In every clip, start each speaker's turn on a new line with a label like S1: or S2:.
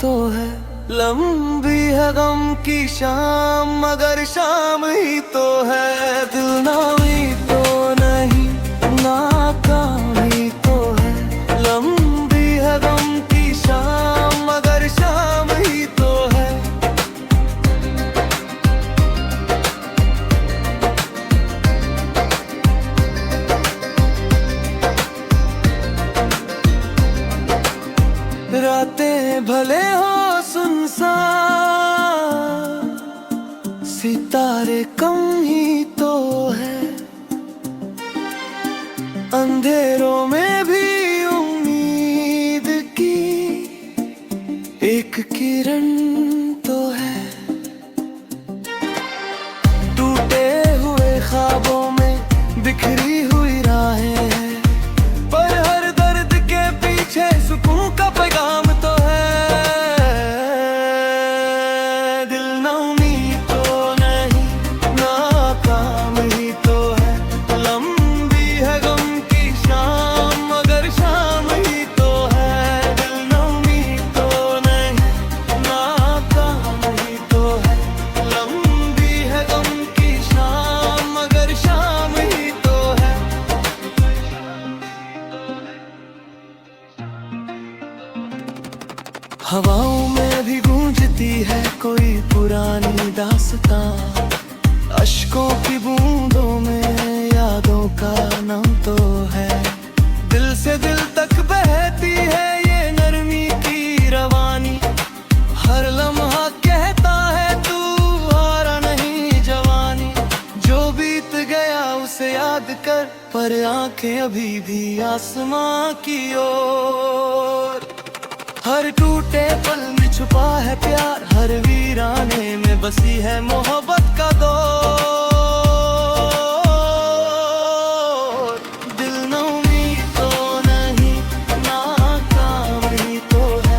S1: तो है, लंबी है गम की शाम मगर शाम ही तो है। दिल नामी तो नहीं, नाकामी तो है, लंबी है गम की शाम मगर शाम ही तो है। रातें भले हो सुनसान, सितारे कम ही तो है, अंधेरों में भी उम्मीद की एक किरण तो है। टूटे हुए ख्वाबों में बिखरी हुई राहें हैं, पर हर दर्द के पीछे सुकून का पैगाम तो है। दिल नामी तो नहीं, नाकाम ही तो है, लंबी है गम की शाम मगर शाम ही तो है। दिल नामी तो नहीं, नाकाम ही तो है, लंबी है गम की शाम मगर शाम ही तो है। हवाओं में भी गूंजती है कोई पुरानी दास्तां, अश्कों की बूंदों में यादों का नाम तो है। दिल से दिल तक बहती है ये नरमी की रवानी, हर लम्हा कहता है तू हारा नहीं जवानी। जो बीत गया उसे याद कर, पर आंखें अभी भी आसमां की ओर। हर टूटे पल में छुपा है प्यार, हर वीराने में बसी है मोहब्बत का दौर। दिल नामी तो नहीं, नाकाम ही तो है,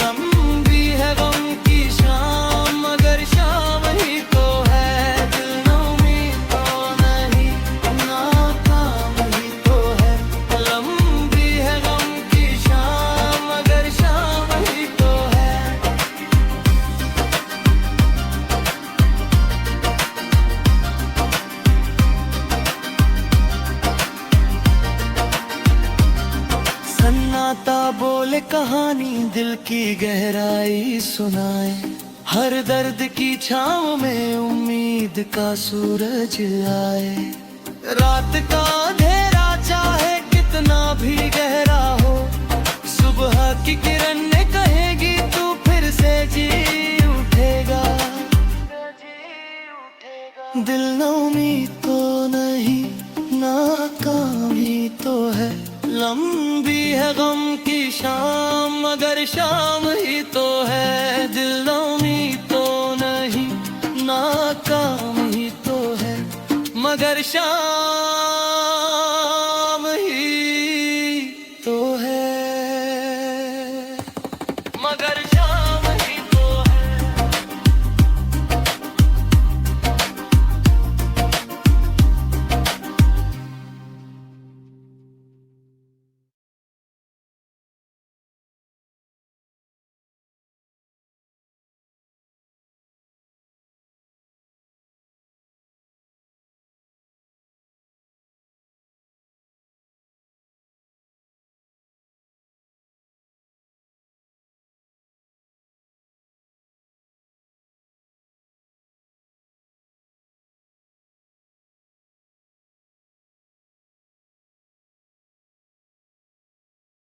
S1: लंबी है गम की शाम मगर शाम ही तो है। दिल नामी तो नहीं, नाकाम ही तो है, लंबी है गम की शाम मगर शाम ही तो है। सन्नाटा बोले कहानी दिल की गहराई सुनाए, हर दर्द की छाँव में उम्मीद का सूरज आए। रात का अंधेरा चाहे कितना भी गहरा हो, सुबह की किरण ने कहेगी तू फिर से जी उठेगा। दिल नामी तो नहीं, नाकामी तो है, लंबी है गम की शाम मगर शाम